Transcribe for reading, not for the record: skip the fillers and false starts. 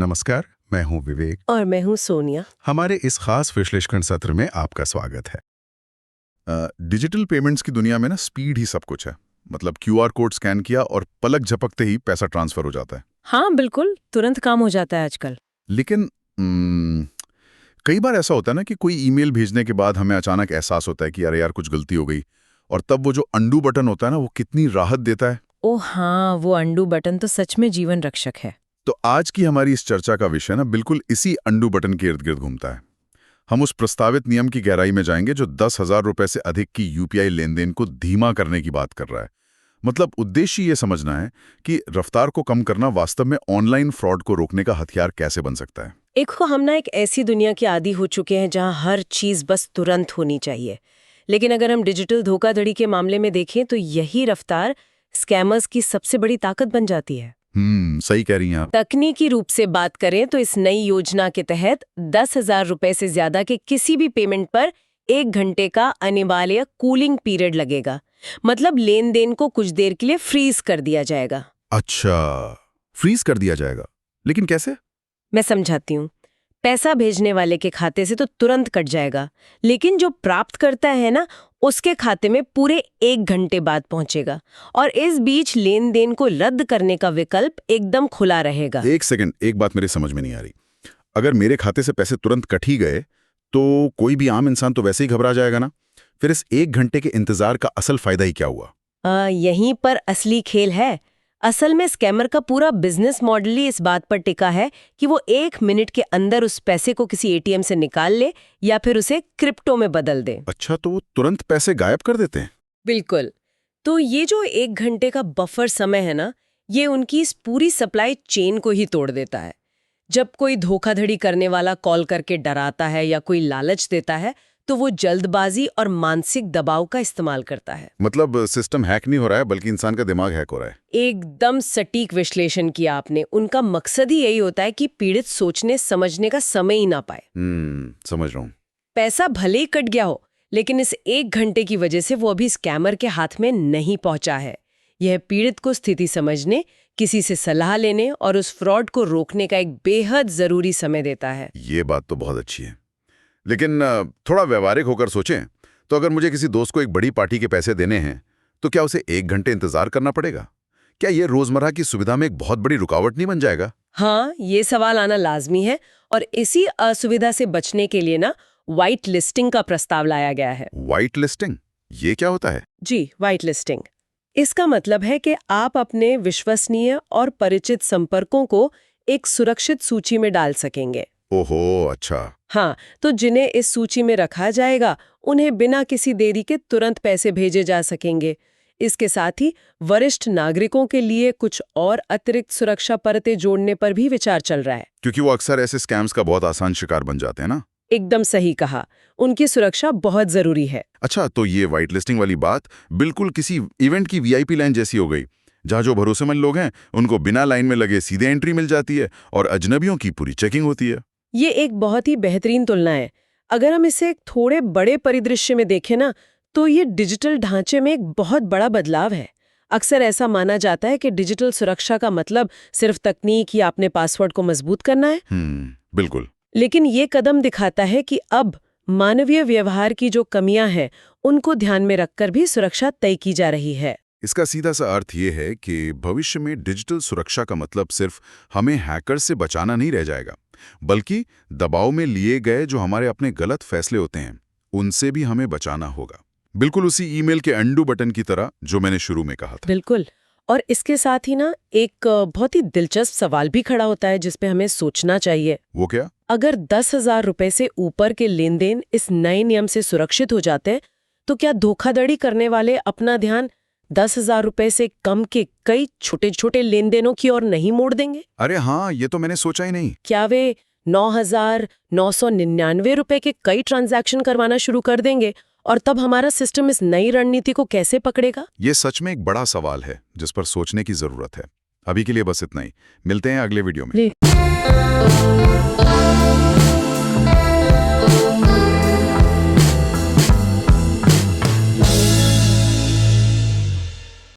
नमस्कार, मैं हूं विवेक। और मैं हूँ सोनिया। हमारे इस खास विश्लेषण सत्र में आपका स्वागत है। डिजिटल पेमेंट्स की दुनिया में ना स्पीड ही सब कुछ है। मतलब क्यूआर कोड स्कैन किया और पलक झपकते ही पैसा ट्रांसफर हो जाता है। हाँ बिल्कुल, तुरंत काम हो जाता है आजकल। लेकिन कई बार ऐसा होता है ना कि कोई ईमेल भेजने के बाद हमें अचानक एहसास होता है कि अरे यार कुछ गलती हो गई, और तब वो जो अंडू बटन होता है ना, वो कितनी राहत देता है। ओह हाँ, वो अंडू बटन तो सच में जीवन रक्षक है। तो आज की हमारी इस चर्चा का विषय ना बिल्कुल इसी अंडू बटन के इर्द गिर्द घूमता है। हम उस प्रस्तावित नियम की गहराई में जाएंगे जो 10,000 रुपए से अधिक की यूपीआई लेनदेन को धीमा करने की बात कर रहा है। मतलब उद्देश्य ये समझना है कि रफ्तार को कम करना वास्तव में ऑनलाइन फ्रॉड को रोकने का हथियार कैसे बन सकता है। हम ना एक ऐसी दुनिया के आदी हो चुके हैं जहाँ हर चीज बस तुरंत होनी चाहिए। लेकिन अगर हम डिजिटल धोखाधड़ी के मामले में देखें तो यही रफ्तार स्कैमर्स की सबसे बड़ी ताकत बन जाती है। सही कह रही हैं आप। तकनीकी रूप से बात करें तो इस नई योजना के तहत 10,000 रुपए से ज्यादा के किसी भी पेमेंट पर 1 घंटे का अनिवार्य कूलिंग पीरियड लगेगा। मतलब लेन देन को कुछ देर के लिए फ्रीज कर दिया जाएगा। अच्छा, फ्रीज कर दिया जाएगा, लेकिन कैसे? मैं समझाती हूँ। पैसा भेजने वाले के खाते से तो तुरंत कट जाएगा, लेकिन जो प्राप्त करता है ना, उसके खाते में पूरे 1 घंटे बाद पहुंचेगा। और इस बीच लेन देन को रद्द करने का विकल्प एकदम खुला रहेगा। एक सेकंड, एक बात मेरी समझ में नहीं आ रही। अगर मेरे खाते से पैसे तुरंत कट ही गए तो कोई भी आम इंसान तो वैसे ही घबरा जाएगा ना। फिर इस 1 घंटे के इंतजार का असल फायदा ही क्या हुआ? यहीं पर असली खेल है। असल में स्कैमर का पूरा बिजनेस मॉडल ही इस बात पर टिका है कि वो 1 मिनट के अंदर उस पैसे को किसी एटीएम से निकाल ले या फिर उसे क्रिप्टो में बदल दे। अच्छा, तो वो तुरंत पैसे गायब कर देते हैं? बिल्कुल। तो ये जो 1 घंटे का बफर समय है ना, ये उनकी इस पूरी सप्लाई चेन को ही तोड़ देता है। जब कोई धोखाधड़ी करने वाला कॉल करके डराता है या कोई लालच देता है, तो वो जल्दबाजी और मानसिक दबाव का इस्तेमाल करता है। मतलब सिस्टम हैक नहीं हो रहा है, बल्कि इंसान का दिमाग हैक हो रहा है। एकदम सटीक विश्लेषण किया आपने। उनका मकसद ही यही होता है कि पीड़ित सोचने समझने का समय ही ना पाए। समझ रहा हूँ। पैसा भले ही कट गया हो, लेकिन इस 1 घंटे की वजह से वो अभी स्कैमर के हाथ में नहीं पहुंचा है। यह पीड़ित को स्थिति समझने, किसी से सलाह लेने और उस फ्रॉड को रोकने का एक बेहद जरूरी समय देता है। ये बात तो बहुत अच्छी है। लेकिन थोड़ा व्यवहारिक होकर सोचें तो अगर मुझे किसी दोस्त को एक बड़ी पार्टी के पैसे देने हैं तो क्या उसे 1 घंटे इंतजार करना पड़ेगा? क्या ये रोजमर्रा की सुविधा में एक बहुत बड़ी रुकावट नहीं बन जाएगा? हाँ, ये सवाल आना लाजमी है। और इसी असुविधा से बचने के लिए ना व्हाइट लिस्टिंग का प्रस्ताव लाया गया है। व्हाइट लिस्टिंग, ये क्या होता है? जी, व्हाइट लिस्टिंग। इसका मतलब है कि आप अपने विश्वसनीय और परिचित संपर्कों को एक सुरक्षित सूची में डाल सकेंगे। ओहो, अच्छा। हाँ, तो जिन्हें इस सूची में रखा जाएगा, उन्हें बिना किसी देरी के तुरंत पैसे भेजे जा सकेंगे। इसके साथ ही वरिष्ठ नागरिकों के लिए कुछ और अतिरिक्त सुरक्षा परतें जोड़ने पर भी विचार चल रहा है। क्योंकि वो अक्सर ऐसे स्कैम्स का बहुत आसान शिकार बन जाते हैं ना। एकदम सही कहा। उनकी सुरक्षा बहुत जरूरी है। अच्छा, तो ये व्हाइट लिस्टिंग वाली बात बिल्कुल किसी इवेंट की वीआईपी लाइन जैसी हो गई, जहाँ जो भरोसेमंद लोग हैं उनको बिना लाइन में लगे सीधे एंट्री मिल जाती है और अजनबियों की पूरी चेकिंग होती है। ये एक बहुत ही बेहतरीन तुलना है। अगर हम इसे एक थोड़े बड़े परिदृश्य में देखें ना, तो ये डिजिटल ढांचे में एक बहुत बड़ा बदलाव है। अक्सर ऐसा माना जाता है कि डिजिटल सुरक्षा का मतलब सिर्फ तकनीक या अपने पासवर्ड को मजबूत करना है। बिल्कुल। लेकिन ये कदम दिखाता है कि अब मानवीय व्यवहार की जो कमियां हैं, उनको ध्यान में रखकर भी सुरक्षा तय की जा रही है। इसका सीधा सा अर्थ ये है कि भविष्य में डिजिटल सुरक्षा का मतलब सिर्फ हमें हैकर से बचाना नहीं रह जाएगा, बल्कि दबाव में लिए गए जो हमारे अपने गलत फैसले होते हैं, उनसे भी हमें बचाना होगा। बिल्कुल उसी ईमेल के अंडू बटन की तरह जो मैंने शुरू में कहा था। बिल्कुल। और इसके साथ ही ना एक बहुत ही दिलचस्प सवाल भी खड़ा होता है जिस पे हमें सोचना चाहिए। वो क्या? अगर 10,000 रुपए से ऊपर के लेन देन इस नए नियम से सुरक्षित हो जाते हैं, तो क्या धोखाधड़ी करने वाले अपना ध्यान 10,000 रुपए से कम के कई छोटे छोटे लेन देनों की ओर नहीं मोड़ देंगे? अरे हाँ, ये तो मैंने सोचा ही नहीं। क्या वे 9,999 रुपए के कई ट्रांजैक्शन करवाना शुरू कर देंगे? और तब हमारा सिस्टम इस नई रणनीति को कैसे पकड़ेगा? ये सच में एक बड़ा सवाल है जिस पर सोचने की जरूरत है। अभी के लिए बस इतना ही। मिलते हैं अगले वीडियो में।